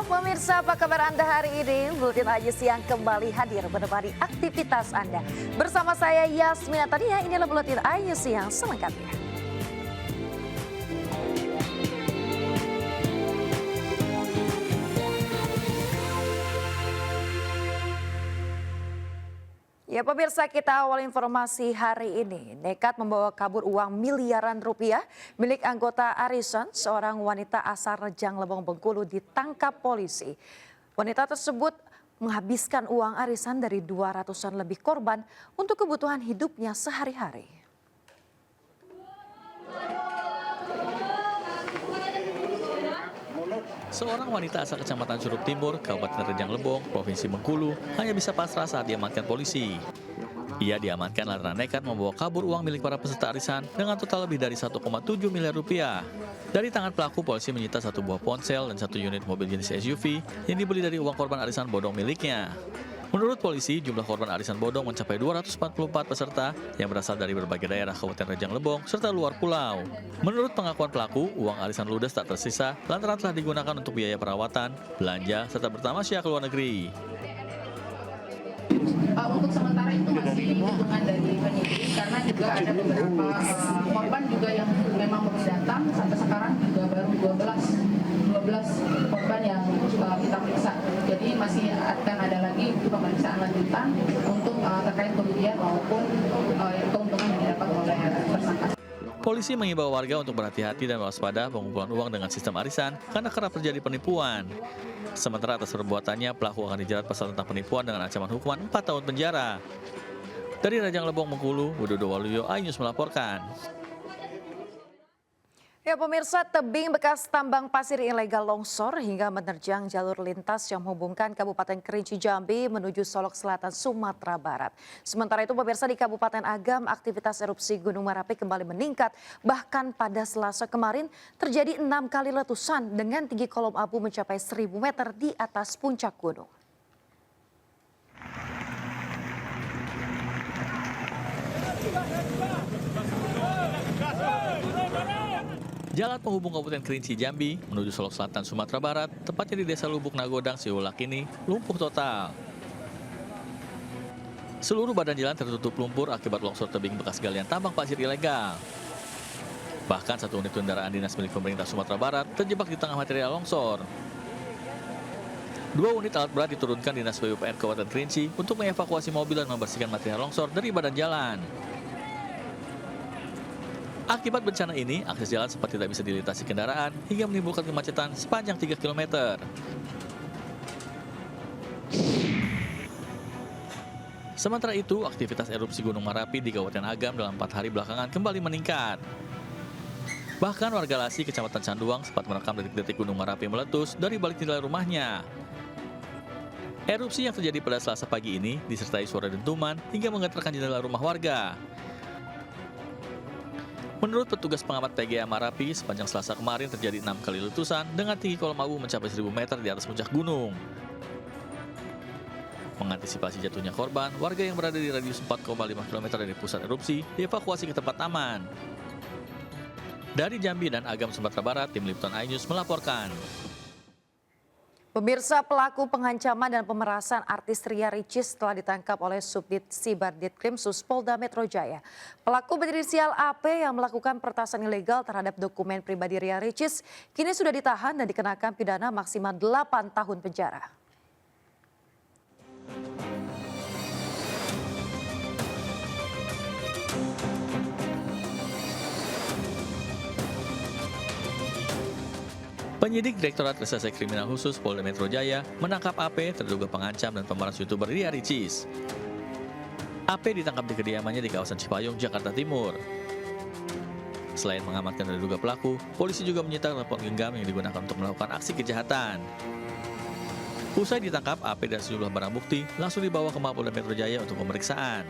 Pemirsa, apa kabar Anda hari ini? Buletin Ayu Siang kembali hadir menemani aktivitas Anda. Bersama saya Yasmina Tania, inilah Buletin Ayu Siang selengkapnya. Ya pemirsa, kita awal informasi hari ini. Nekat membawa kabur uang miliaran rupiah milik anggota arisan, seorang wanita asal Rejang Lebong Bengkulu ditangkap polisi. Wanita tersebut menghabiskan uang arisan dari 200-an lebih korban untuk kebutuhan hidupnya sehari-hari. Seorang wanita asal Kecamatan Curup Timur, Kabupaten Rejang Lebong, Provinsi Bengkulu, hanya bisa pasrah saat diamankan polisi. Ia diamankan lantaran nekat membawa kabur uang milik para peserta arisan dengan total lebih dari 1,7 miliar rupiah. Dari tangan pelaku, polisi menyita satu buah ponsel dan satu unit mobil jenis SUV yang dibeli dari uang korban arisan bodong miliknya. Menurut polisi, jumlah korban arisan bodong mencapai 244 peserta yang berasal dari berbagai daerah Kabupaten Rejang Lebong serta luar pulau. Menurut pengakuan pelaku, uang arisan ludes tak tersisa lantaran telah digunakan untuk biaya perawatan, belanja, serta bertamasya ke luar negeri. Untuk sementara itu masih hitungan dari penyidik karena juga ada beberapa korban juga yang memang belum datang. Sampai sekarang juga baru 12 korban yang kita periksa. Jadi masih akan ada lagi pemeriksaan lanjutan untuk terkait kerugian maupun keuntungan yang didapat oleh tersangka. Polisi mengimbau warga untuk berhati-hati dan waspada pengumpulan uang dengan sistem arisan karena kerap terjadi penipuan. Sementara atas perbuatannya, pelaku akan dijerat pasal tentang penipuan dengan ancaman hukuman 4 tahun penjara. Dari Rejang Lebong Bengkulu, Widodo Waluyo, iNews melaporkan. Ya pemirsa, tebing bekas tambang pasir ilegal longsor hingga menerjang jalur lintas yang menghubungkan Kabupaten Kerinci Jambi menuju Solok Selatan, Sumatera Barat. Sementara itu pemirsa, di Kabupaten Agam aktivitas erupsi Gunung Merapi kembali meningkat. Bahkan pada Selasa kemarin terjadi 6 kali letusan dengan tinggi kolom abu mencapai 1000 meter di atas puncak gunung. Jalan penghubung Kabupaten Kerinci Jambi menuju Solok Selatan, Sumatera Barat, tepatnya di Desa Lubuk Nagodang, Siulak ini, lumpuh total. Seluruh badan jalan tertutup lumpur akibat longsor tebing bekas galian tambang pasir ilegal. Bahkan satu unit kendaraan dinas milik pemerintah Sumatera Barat terjebak di tengah material longsor. 2 unit alat berat diturunkan Dinas PUPR Kabupaten Kerinci untuk mengevakuasi mobil dan membersihkan material longsor dari badan jalan. Akibat bencana ini, akses jalan sempat tidak bisa dilintasi kendaraan hingga menimbulkan kemacetan sepanjang 3 km. Sementara itu, aktivitas erupsi Gunung Merapi di Kabupaten Agam dalam 4 hari belakangan kembali meningkat. Bahkan warga Lasi, Kecamatan Canduang, sempat merekam detik-detik Gunung Merapi meletus dari balik jendela rumahnya. Erupsi yang terjadi pada Selasa pagi ini disertai suara dentuman hingga menggetarkan jendela rumah warga. Menurut petugas pengamat PGA Merapi, sepanjang Selasa kemarin terjadi 6 kali letusan dengan tinggi kolom abu mencapai 1000 meter di atas puncak gunung. Mengantisipasi jatuhnya korban, warga yang berada di radius 4,5 km dari pusat erupsi dievakuasi ke tempat aman. Dari Jambi dan Agam, Sumatera Barat, Tim Liputan iNews melaporkan. Pemirsa, pelaku pengancaman dan pemerasan artis Ria Ricis telah ditangkap oleh Subdit Sibar Ditkrimsus Polda Metro Jaya. Pelaku berinisial AP yang melakukan peretasan ilegal terhadap dokumen pribadi Ria Ricis kini sudah ditahan dan dikenakan pidana maksimal 8 tahun penjara. Penyidik Direktorat Reserse Kriminal Khusus Polda Metro Jaya menangkap AP terduga pengancam dan pemeras YouTuber Ria Ricis. AP ditangkap di kediamannya di kawasan Cipayung, Jakarta Timur. Selain mengamankan terduga pelaku, polisi juga menyita telepon genggam yang digunakan untuk melakukan aksi kejahatan. Usai ditangkap, AP dan sejumlah barang bukti langsung dibawa ke Mapolda Metro Jaya untuk pemeriksaan.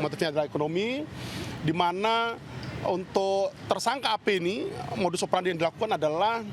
Motifnya adalah ekonomi, di mana untuk tersangka AP ini modus operandi yang dilakukan adalah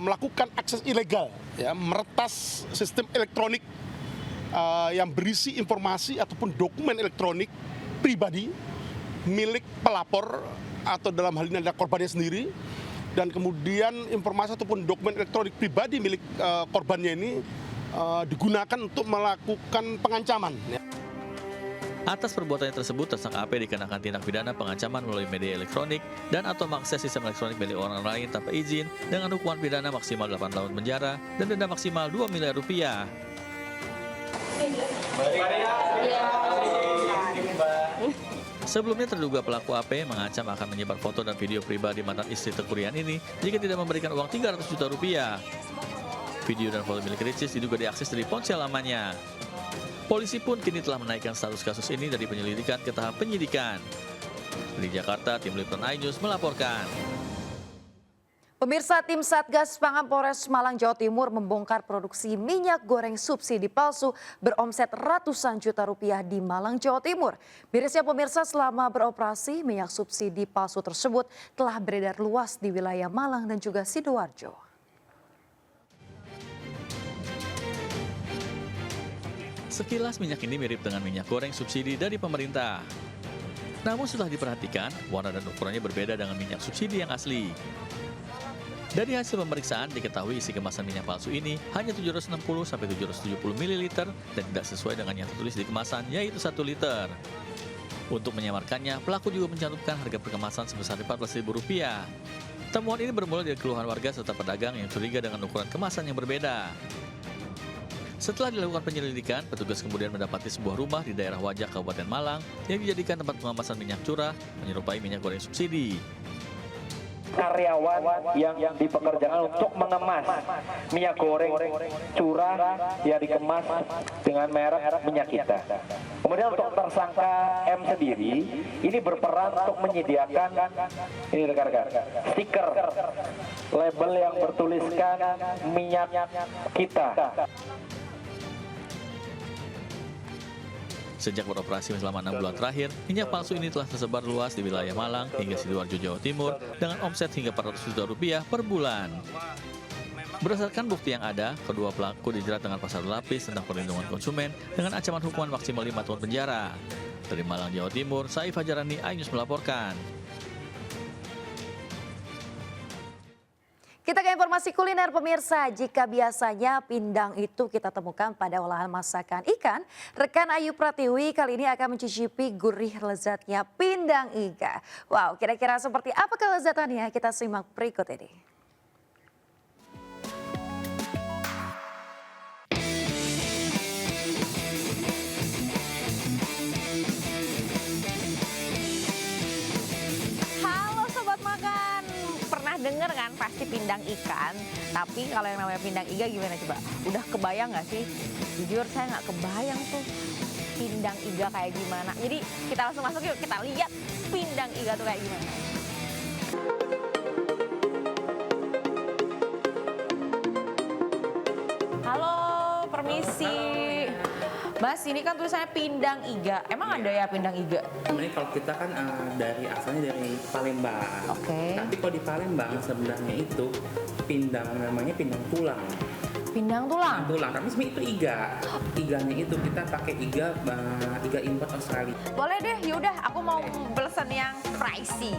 melakukan akses ilegal, ya, meretas sistem elektronik yang berisi informasi ataupun dokumen elektronik pribadi milik pelapor atau dalam hal ini adalah korbannya sendiri dan kemudian informasi ataupun dokumen elektronik pribadi milik korbannya ini digunakan untuk melakukan pengancaman. Atas perbuatannya tersebut, tersangka AP dikenakan tindak pidana pengancaman melalui media elektronik dan atau mengakses sistem elektronik milik orang lain tanpa izin dengan hukuman pidana maksimal 8 tahun penjara dan denda maksimal 2 miliar rupiah. Sebelumnya terduga pelaku AP mengancam akan menyebar foto dan video pribadi mantan istri Teuku Ryan ini jika tidak memberikan uang 300 juta rupiah. Video dan foto milik Ricis diduga diakses dari ponsel lamanya. Polisi pun kini telah menaikkan status kasus ini dari penyelidikan ke tahap penyidikan. Di Jakarta, tim Liputan iNews melaporkan. Pemirsa, tim Satgas Pangan Polres Malang, Jawa Timur membongkar produksi minyak goreng subsidi palsu beromset ratusan juta rupiah di Malang, Jawa Timur. Mirisnya pemirsa, selama beroperasi, minyak subsidi palsu tersebut telah beredar luas di wilayah Malang dan juga Sidoarjo. Sekilas minyak ini mirip dengan minyak goreng subsidi dari pemerintah. Namun setelah diperhatikan, warna dan ukurannya berbeda dengan minyak subsidi yang asli. Dari hasil pemeriksaan diketahui isi kemasan minyak palsu ini hanya 760-770 ml dan tidak sesuai dengan yang tertulis di kemasan, yaitu 1 liter. Untuk menyamarkannya, pelaku juga mencantumkan harga perkemasan sebesar Rp14.000. Temuan ini bermula dari keluhan warga serta pedagang yang curiga dengan ukuran kemasan yang berbeda. Setelah dilakukan penyelidikan, petugas kemudian mendapati sebuah rumah di daerah Wajah, Kabupaten Malang yang dijadikan tempat pengemasan minyak curah menyerupai minyak goreng subsidi. Karyawan yang dipekerjakan untuk mengemas minyak goreng curah yang dikemas dengan merek minyak kita. Kemudian untuk tersangka M sendiri, ini berperan untuk menyediakan ini rekan-rekan stiker label yang bertuliskan minyak kita. Sejak beroperasi selama 6 bulan terakhir, minyak palsu ini telah tersebar luas di wilayah Malang hingga Sidoarjo, Jawa Timur dengan omset hingga 400 juta rupiah per bulan. Berdasarkan bukti yang ada, kedua pelaku dijerat dengan pasal berlapis tentang perlindungan konsumen dengan ancaman hukuman maksimal 5 tahun penjara. Dari Malang, Jawa Timur, Saif Hajarani, iNews melaporkan. Kita ke informasi kuliner pemirsa. Jika biasanya pindang itu kita temukan pada olahan masakan ikan, rekan Ayu Pratiwi kali ini akan mencicipi gurih lezatnya pindang iga. Wow, kira-kira seperti apa kelezatannya? Kita simak berikut ini. Dengar kan pasti pindang ikan, tapi kalau yang namanya pindang iga gimana coba? Udah kebayang nggak sih? Jujur saya nggak kebayang tuh pindang iga kayak gimana. Jadi kita langsung masuk yuk, kita lihat pindang iga tuh kayak gimana. Halo, permisi. Mas, ini kan tulisannya pindang iga. Emang ada ya pindang iga? Sebenarnya kalau kita kan dari asalnya dari Palembang. Oke. Tapi kalau di Palembang sebenarnya itu pindang namanya pindang tulang. Pindang tulang? Tulang, tapi sebenarnya itu iga. Iganya itu kita pakai iga import Australia. Boleh deh, yaudah aku mau pesen yang pricey.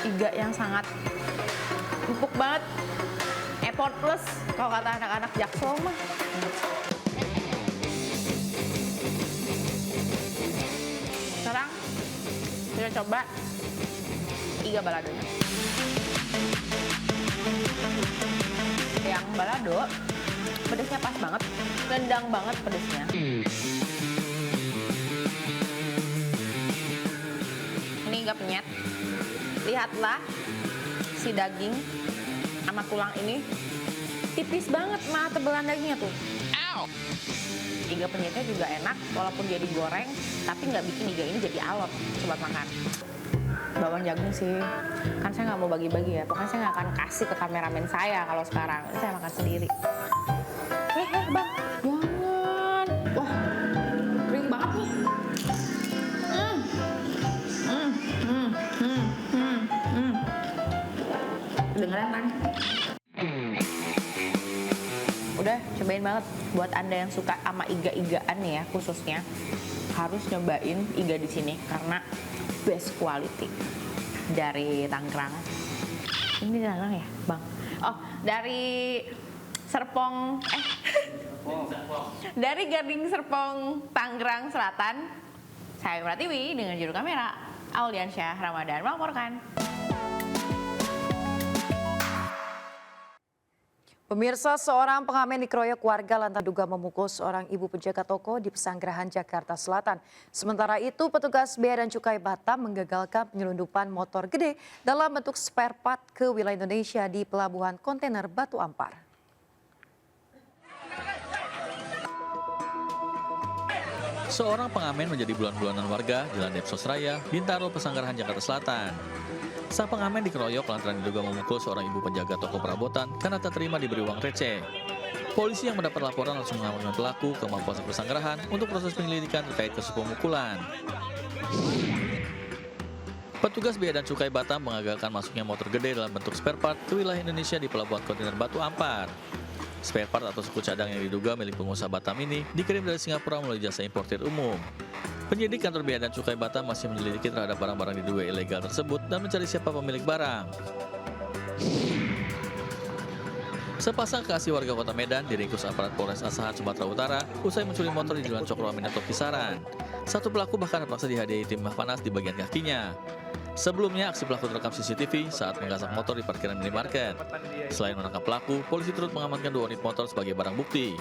Iga yang sangat empuk banget, effortless kalau kata anak-anak Jaksel mah. Sekarang kita coba iga baladonya. Yang balado pedesnya pas banget, nendang banget pedesnya. Ini iga penyet. Lihatlah si daging sama tulang ini tipis banget, mah tebelan dagingnya tuh. Iga penyetnya juga enak, walaupun dia digoreng, tapi nggak bikin iga ini jadi alot. Sobat makan. Bawang jagung sih, kan saya nggak mau bagi-bagi ya. Pokoknya saya nggak akan kasih ke kameramen saya kalau sekarang. Saya makan sendiri. Bang, jangan. Wah, kering banget nih. Dengeran kan? Udah cobain banget. Buat Anda yang suka sama iga-igaan ya khususnya, harus nyobain iga di sini karena best quality dari Tangerang. Ini Tangerang ya, Bang? Oh, dari Serpong dari Gading Serpong, Tangerang Selatan. Saya Pratiwi dengan juru kamera Auliansyah Ramadan melaporkan. Pemirsa, seorang pengamen dikeroyok warga lantaran diduga memukul seorang ibu penjaga toko di Pesanggerahan, Jakarta Selatan. Sementara itu, petugas Bea dan Cukai Batam menggagalkan penyelundupan motor gede dalam bentuk spare part ke wilayah Indonesia di Pelabuhan Kontainer Batu Ampar. Seorang pengamen menjadi bulan-bulanan warga Jalan Depsos Raya, Bintaro, Pesanggerahan, Jakarta Selatan. Sang pengamen dikeroyok lantaran diduga memukul seorang ibu penjaga toko perabotan karena tak terima diberi uang receh. Polisi yang mendapat laporan langsung mengamankan pelaku ke Mapolsek Pesanggerahan untuk proses penyelidikan terkait kasus pemukulan. Petugas Bea dan Cukai Batam mengagalkan masuknya motor gede dalam bentuk spare part ke wilayah Indonesia di Pelabuhan Kontainer Batu Ampar. Spare part atau suku cadang yang diduga milik pengusaha Batam ini dikirim dari Singapura melalui jasa importir umum. Penyidik kantor Bea dan Cukai Batam masih menyelidiki terhadap barang-barang diduga ilegal tersebut dan mencari siapa pemilik barang. Sepasang kekasih warga Kota Medan diringkus aparat Polres Asahan, Sumatera Utara usai mencuri motor di Jalan Cokro Aminatop Kisaran. Satu pelaku bahkan terpaksa dihadiahi timah panas di bagian kakinya. Sebelumnya, aksi pelaku terekam CCTV saat menggasak motor di parkiran minimarket. Selain menangkap pelaku, polisi turut mengamankan 2 unit motor sebagai barang bukti.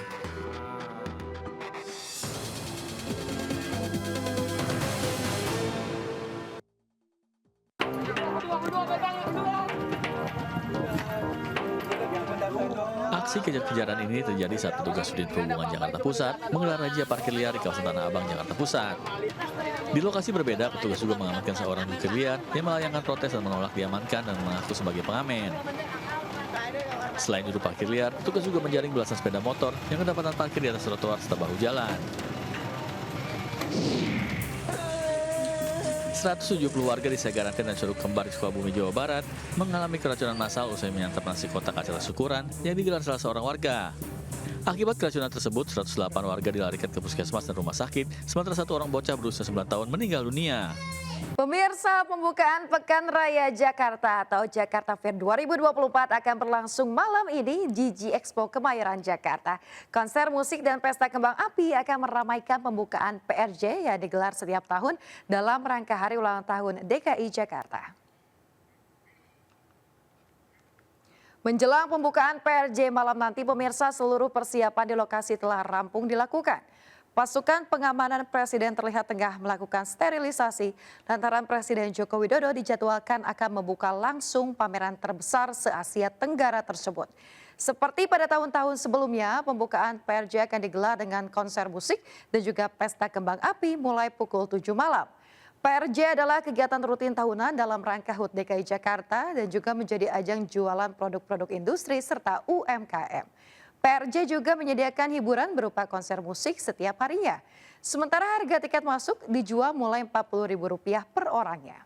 Aksi kejar-kejaran ini terjadi saat petugas Sudin Perhubungan Jakarta Pusat menggelar razia parkir liar di kawasan Tanah Abang, Jakarta Pusat. Di lokasi berbeda, petugas juga mengamankan seorang parkir liar yang melayangkan protes dan menolak diamankan dan mengaku sebagai pengamen. Selain juru parkir liar, petugas juga menjaring belasan sepeda motor yang kedapatan parkir di atas trotoar serta bahu jalan. 170 warga di Segaranten dan Curug Kembar di Sukabumi, Jawa Barat mengalami keracunan massal usai menyantap nasi kotak acara syukuran yang digelar salah seorang warga. Akibat keracunan tersebut, 108 warga dilarikan ke puskesmas dan rumah sakit, sementara satu orang bocah berusia 9 tahun meninggal dunia. Pemirsa, pembukaan Pekan Raya Jakarta atau Jakarta Fair 2024 akan berlangsung malam ini di G-Expo Kemayoran, Jakarta. Konser musik dan pesta kembang api akan meramaikan pembukaan PRJ yang digelar setiap tahun dalam rangka Hari Ulang Tahun DKI Jakarta. Menjelang pembukaan PRJ malam nanti, pemirsa, seluruh persiapan di lokasi telah rampung dilakukan. Pasukan pengamanan Presiden terlihat tengah melakukan sterilisasi lantaran Presiden Joko Widodo dijadwalkan akan membuka langsung pameran terbesar se-Asia Tenggara tersebut. Seperti pada tahun-tahun sebelumnya, pembukaan PRJ akan digelar dengan konser musik dan juga pesta kembang api mulai pukul 7 malam. PRJ adalah kegiatan rutin tahunan dalam rangka HUT DKI Jakarta dan juga menjadi ajang jualan produk-produk industri serta UMKM. PRJ juga menyediakan hiburan berupa konser musik setiap harinya. Sementara harga tiket masuk dijual mulai Rp40.000 per orangnya.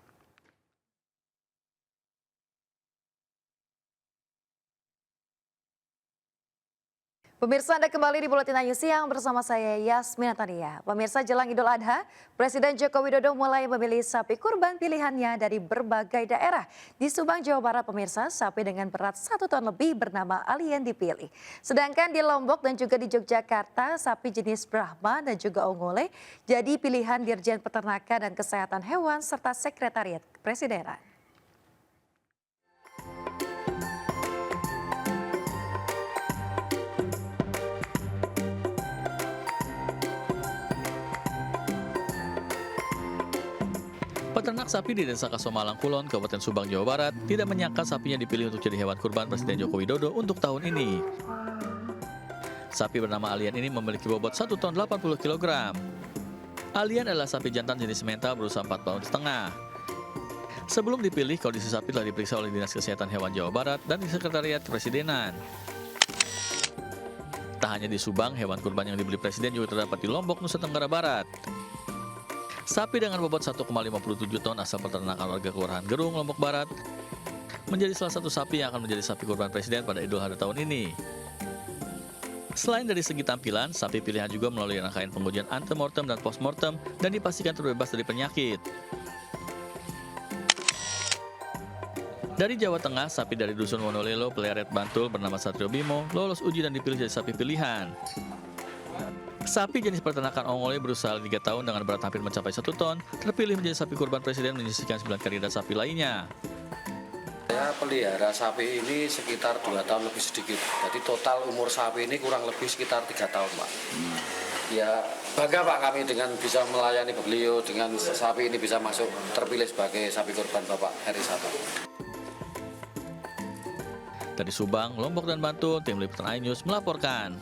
Pemirsa, Anda kembali di Buletin Ayu Siang bersama saya Yasmin Natania. Pemirsa, jelang Idul Adha, Presiden Joko Widodo mulai memilih sapi kurban pilihannya dari berbagai daerah. Di Subang, Jawa Barat, pemirsa, sapi dengan berat 1 ton lebih bernama Alien dipilih. Sedangkan di Lombok dan juga di Yogyakarta, sapi jenis Brahma dan juga Ongole jadi pilihan Dirjen Peternakan dan Kesehatan Hewan serta Sekretariat Kepresidenan. Peternak sapi di Desa Kasomalang Kulon, Kabupaten Subang, Jawa Barat, tidak menyangka sapinya dipilih untuk jadi hewan kurban Presiden Joko Widodo untuk tahun ini. Sapi bernama Alien ini memiliki bobot 1 ton 80 kg. Alien adalah sapi jantan jenis mental berusia 4,5 tahun. Sebelum dipilih, kondisi sapi telah diperiksa oleh Dinas Kesehatan Hewan Jawa Barat dan di Sekretariat Kepresidenan. Tak hanya di Subang, hewan kurban yang dibeli Presiden juga terdapat di Lombok, Nusa Tenggara Barat. Sapi dengan bobot 1,57 ton asal peternakan warga Kelurahan Gerung, Lombok Barat, menjadi salah satu sapi yang akan menjadi sapi kurban Presiden pada Idul Adha tahun ini. Selain dari segi tampilan, sapi pilihan juga melalui rangkaian pengujian antemortem dan postmortem dan dipastikan terbebas dari penyakit. Dari Jawa Tengah, sapi dari Dusun Wonolelo, Pleret, Bantul bernama Satrio Bimo lolos uji dan dipilih jadi sapi pilihan. Sapi jenis peternakan ongole berusia 3 tahun dengan berat hampir mencapai 1 ton, terpilih menjadi sapi kurban presiden menyisihkan 9 kandidat sapi lainnya. Saya pelihara sapi ini sekitar 2 tahun lebih sedikit. Jadi total umur sapi ini kurang lebih sekitar 3 tahun, Pak. Ya, bangga Pak kami dengan bisa melayani beliau, dengan sapi ini bisa masuk terpilih sebagai sapi kurban Bapak Heri Sato. Dari Subang, Lombok, dan Bantul, tim liputan iNews melaporkan.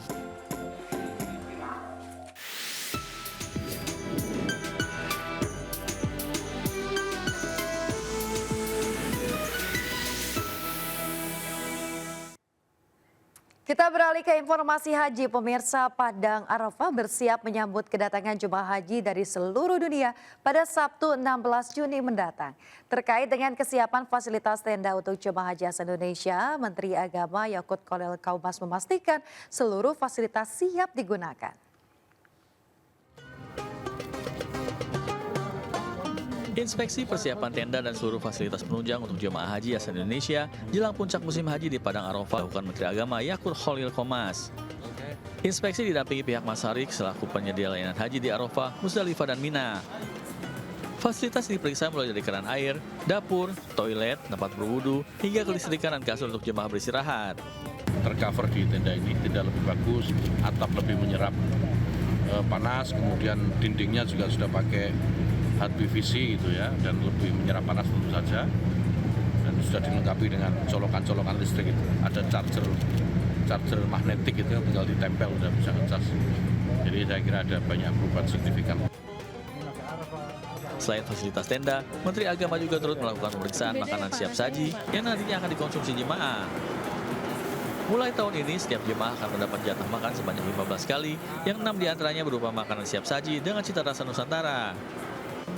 Kita beralih ke informasi haji. Pemirsa, Padang Arafah bersiap menyambut kedatangan jemaah haji dari seluruh dunia pada Sabtu 16 Juni mendatang. Terkait dengan kesiapan fasilitas tenda untuk jemaah haji asal Indonesia, Menteri Agama Yakut Kolil Kaumas memastikan seluruh fasilitas siap digunakan. Inspeksi persiapan tenda dan seluruh fasilitas penunjang untuk jemaah haji asal Indonesia jelang puncak musim haji di Padang Arafah dilakukan Menteri Agama Yakut Kolil Kaumas. Inspeksi didampingi pihak Masarik selaku penyedia layanan haji di Arafah, Musdalifah, dan Mina. Fasilitas diperiksa mulai dari keran air, dapur, toilet, tempat berwudu, hingga kelistrikan dan kasur untuk jemaah beristirahat. Tercover di tenda ini, tenda lebih bagus, atap lebih menyerap panas, kemudian dindingnya juga sudah pakai HAT PVC gitu ya, dan lebih menyerap panas tentu saja, dan sudah dilengkapi dengan colokan-colokan listrik itu. Ada charger magnetik itu yang tinggal ditempel udah bisa ngecas. Jadi saya kira ada banyak perubahan signifikan. Selain fasilitas tenda, Menteri Agama juga turut melakukan pemeriksaan makanan siap saji yang nantinya akan dikonsumsi jemaah. Mulai tahun ini, setiap jemaah akan mendapat jatah makan sebanyak 15 kali, yang 6 diantaranya berupa makanan siap saji dengan cita rasa Nusantara.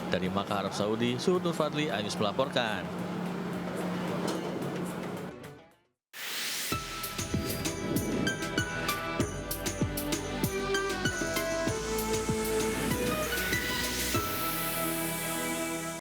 Dari Makkah, Arab Saudi, Suhud Nur Fadli, iNews melaporkan.